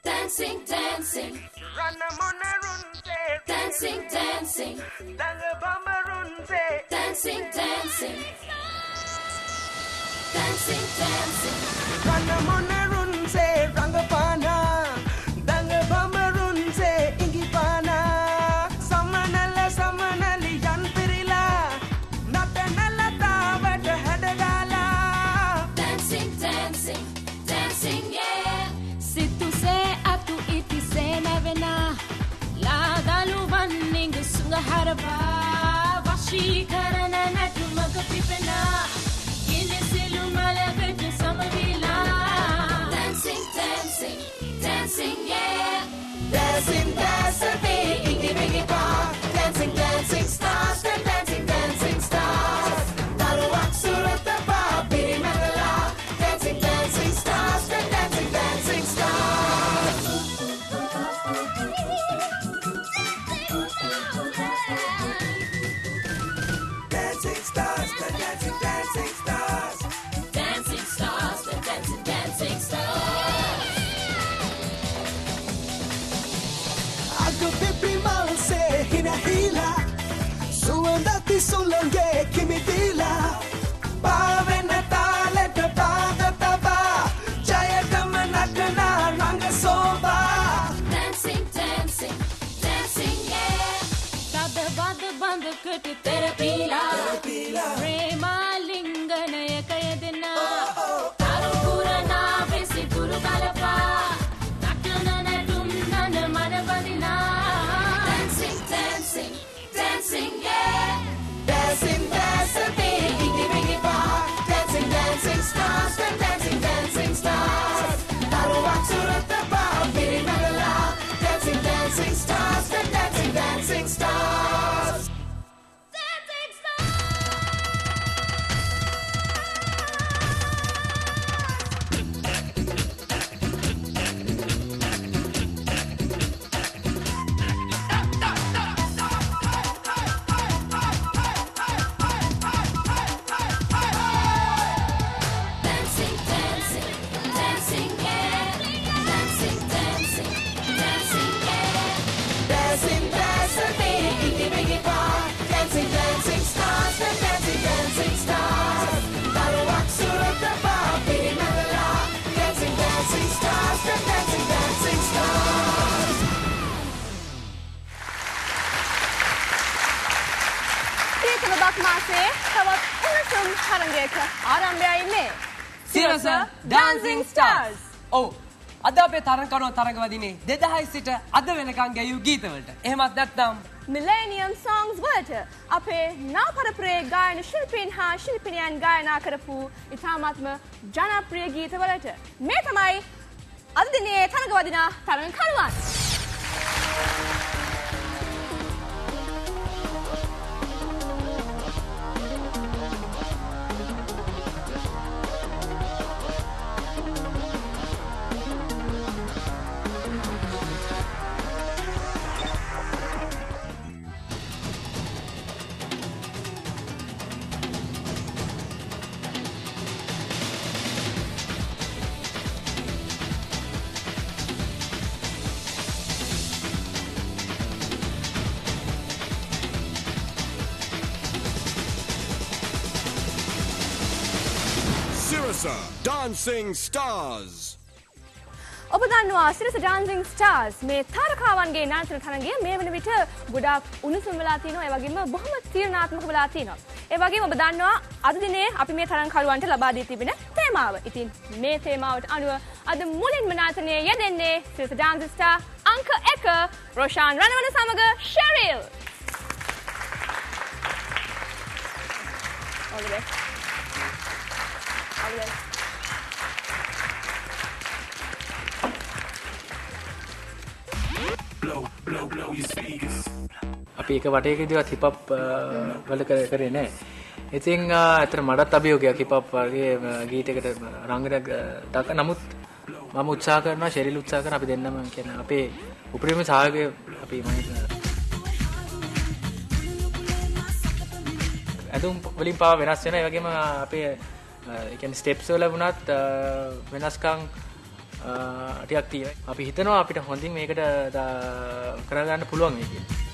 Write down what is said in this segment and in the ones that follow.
Dancing, dancing. Dancing, dancing. Dancing, dancing. Dancing, dancing. Rangapana, Danga Bamarunse, Ingipana, Samanali, Yan Pirila, Natanala, but Hadagala. Dancing, dancing, dancing, yeah. Situ se atu iti se navena. La dalu vanning sunga harava. Vashi karana natu magapipena. Inisilu malagatu samavila. Dancing, dancing, dancing, yeah. Dancing, dancing, Ingi Biggie Bar, dancing, dancing stars, dancing, dancing stars. Taruak Suratapa, Piri Magala, dancing, dancing stars, dancing, dancing stars. Dancing stars, dancing, dancing stars. Dancing stars, dancing, dancing stars. Ago pipi malse hina hila, suandati solange kimi dila. Pavena taleta pagataba, jayatama nakana ranga soba. Dancing, dancing, dancing, yeah. Tada bada banda kutu terapila. Prema linganaya kayadena. Taru purana vesi turu kalapa. Nakana natumnana manavadina. Dancing, dancing, dancing, yeah. Dancing, dancing, Ingi Biggie Bar, dancing, dancing stars, dancing, dancing stars. Taruak Suratapa, Piri Magala, dancing, dancing stars, dancing, dancing stars. Dancing Dancing, dancing, dancing, yeah. Dancing, dancing, dancing, yeah. Dancing, dancing, Ingi Biggie Bar, dancing, dancing stars, dancing, dancing stars. Taruak Suratapa, Piri Magala, dancing, dancing stars, dancing, dancing stars. ඊතලක් මාසේ තවත් උණුසුම් තරගයක ආරම්භයයි ඉන්නේ. සිරස Dancing Stars. ඔව්. අද අපේ තරඟකරුවෝ තරඟ වදින්නේ 2000 සිට අද වෙනකන් ගැයූ ගීතවලට. එහෙමත් නැත්නම් Millennium songs වලට අපේ නව පරපුරේ ගායන ශිල්පීන් හා ශිල්පිනියන් ගායනා කරපු ඉතාමත්ම ජනප්‍රිය ගීතවලට. මේ තමයි අද දිනේ තරඟ වදිනා තරඟකරුවන්. Sirasa Dancing Stars. ඔබ දන්නවා සිරස Dancing Stars මේ තාරකාවන්ගේ නාට්‍ය තරඟය මේ වන විට ගොඩාක් උණුසුම් වෙලා තිනවා ඒ වගේම බොහොම තීරණාත්මක වෙලා තිනවා. ඒ වගේම ඔබ දන්නවා අද දිනේ අපි මේ තරඟකරුවන්ට ලබා දී තිබෙන තේමාව. ඉතින් මේ තේමාවට අනුව අද මුලින්ම නාට්‍යයේ යෙදෙන්නේ සිරස Dancing Star අංක 1 රොෂාන් රණවන සමග ශරිල්. All the best. All the best. Blow your speakers. අපි එක වටයකදීවත් හිප් හොප් වල කරේ නැහැ. ඉතින් අතන මඩත් අභියෝගයක් හිප් හොප් වගේ ගීතයකට රංගනයක් දක්ව නමුත් මම උත්සාහ කරනවා ශෙරිල් උත්සාහ කරන අපි දෙන්නම කියන අපේ උපරිම සහයෝගය අපි මම අදුම් වලින් පාව වෙනස් වෙනවා. ඒ වගේම අපේ ඒ කියන්නේ ස්ටෙප්ස් වල වුණත් වෙනස්කම් ටිකක් තියෙනවා. අපි හිතනවා අපිට හොඳින් මේකට කරගන්න පුළුවන් වෙයි කියලා.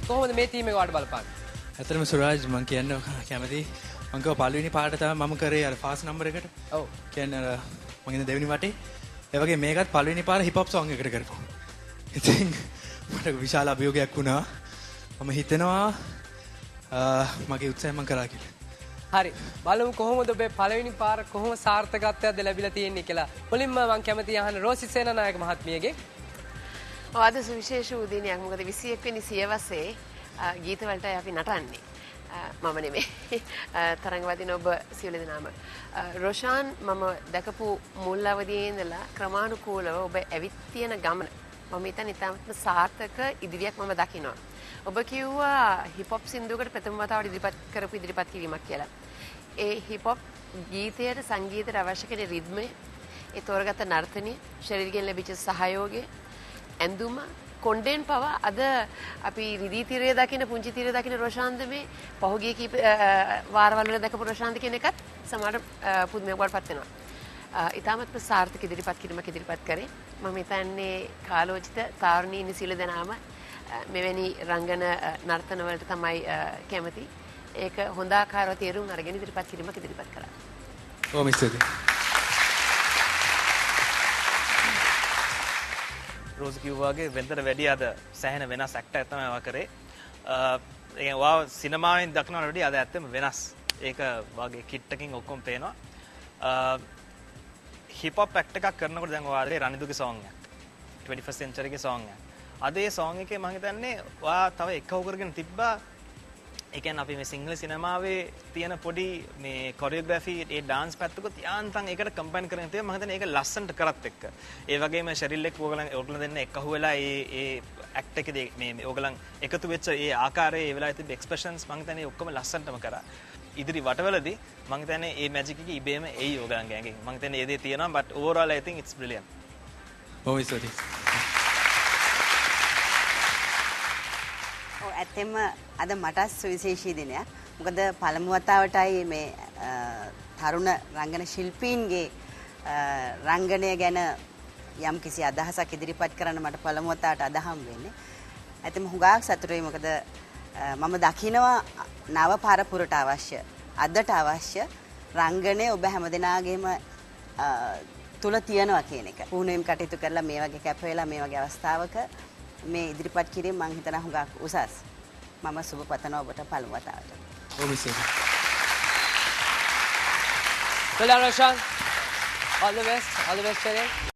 කොහොමද මේ ටීම් එක වාට බලපාන්නේ? ඇත්තටම සුරාජ් මම කියන්න කැමති මම කව පළවෙනි පාට තමයි මම කරේ අර ෆාස්ට් නම්බර් එකට. ඔව්. කියන්නේ අර මම ඉන්නේ දෙවෙනි වටේ. ඒ වගේ මේකත් පළවෙනි පාර හිප් හොප් සෝං එකකට කරපුවා. ඉතින් මට විශාල අභියෝගයක් වුණා. මම හිතනවා මගේ උත්සාහය මම කරා කියලා. හරි. බලමු කොහොමද ඔබේ පළවෙනි පාර කොහොම සාර්ථකත්වයක්ද ලැබිලා තියෙන්නේ කියලා. මුලින්ම මම කැමතියි අහන්න රෝසි සේනානායක මහත්මියගේ. අද සුවිශේෂ උදිනයක්. මොකද 21 වෙනි සියවසේ ගීත වලටයි අපි නටන්නේ. මම නෙමෙයි. තරංගවදින ඔබ සියලු දෙනාම. රොෂාන් මම දැකපු මුල් අවදියේ ඉඳලා ක්‍රමානුකූලව ඔබ ඇවිත් තියෙන ගමන මම හිතන්නේ ඉතාමත්ම සාර්ථක ඉදිරියක් මම දකිනවා. ඔබ කිව්වා හිප් හොප් සින්දුවකට ප්‍රථම වතාවට ඉදිරිපත් කිරීමක් කියලා. ඒ හිප් හොප් ගීතයට සංගීතයට අවශ්‍ය කරන රිද්මය, ඒ තෝරගත්ත නර්තනය, ශරීරයෙන් ලැබිච්ච සහයෝගය, ඇඳුම කොණ්ඩෙන් පවා අද අපි රිදී තිරය දකින පුංචි තිරය දකින රොෂාන්ද මේ පහුගිය කීප වාරවල වල දැකපු රොෂාන්ද කියන එකත් සමහර පුදුමයක් වඩපත් වෙනවා. ඉතාමත්ම සාර්ථක ඉදිරිපත් කිරීමක් ඉදිරිපත් කරේ. මම හිතන්නේ කාලෝචිත තාරුණීන් සියලු දෙනාම මෙවැනි රංගන නර්තන වලට තමයි කැමති. ඒක හොඳ ආකාරව තේරුම් අරගෙන ඉදිරිපත් කිරීමක් ඉදිරිපත් කරා. ඔව් මිස්ටර් රෝස් කිව්වාගේ වෙනතට වැඩිය අද සෑහෙන වෙනස් ඇක්ටර් තමයි වා කරේ. ඒ වා සිනමාවෙන් දක්නවට වැඩිය අද ඇත්තම වෙනස්. ඒක වාගේ කිට් එකකින් ඔක්කොම පේනවා. හිප් හොප් ඇක්ට් එකක් කරනකොට දැන් ඔයාලේ රනිදුගේ සෝං එකක් 21st century ගේ සෝං එකක්. අද ඒ සෝං එකේ මම හිතන්නේ ඔයා තව එකව කරගෙන තිබ්බා ඒ කියන්නේ අපි මේ සිංහල සිනමාවේ තියෙන පොඩි මේ කොරියෝග්‍රැෆි ඒ ඩාන්ස් පැත්තකුත් යාන්තම් ඒකට කම්බයින් කරගෙන තියෙනවා. මම හිතන්නේ ඒක ලස්සනට කරත් එක්ක. ඒ වගේම ශරිල් එක්ක ඕගලන් දෙන්න එක්කහුව වෙලා ඒ ඇක්ට් එකේදී මේ ඕගලන් එකතු වෙච්ච ඒ ආකාරයේ ඒ වෙලාවේ තිබ්බ එක්ස්ප්‍රෙෂන්ස් මම හිතන්නේ ඔක්කොම ලස්සනටම කරා. ඉදිරි වටවලදී මම හිතන්නේ මේ මැජික් එක ඉබේම එයි ඕගලන්ගේ ඇඟෙන්. මම හිතන්නේ ඒ දේ තියෙනවා but overall I think it's brilliant. බොහොම ස්තුතියි. ඇත්තෙම අද මට සුවිශේෂී දිනයක්. මොකද පළමු වතාවටයි මේ තරුණ රංගන ශිල්පීන්ගේ රංගනය ගැන යම් කිසි අදහසක් ඉදිරිපත් කරන්න මට පළමු වතාවට අදහම් වෙන්නේ. ඇත්තෙම හුඟක් සතුටුයි මොකද මම දකිනවා නව පරපුරට අවශ්‍ය අදට අවශ්‍ය රංගනය ඔබ හැමදෙනාගේම තුල තියනවා කියන එක. පුහුණුවීම් කටයුතු කරලා මේ වගේ කැප වෙලා මේ වගේ අවස්ථාවක මේ ඉදිරිපත් කිරීම මම හිතනවා හුඟක් උසස්. මම සුබ පතනවා ඔබට පළමු වතාවට. බොහොම ස්තුතියි. Well done, Roshan. All the best. All the best, Cheryl.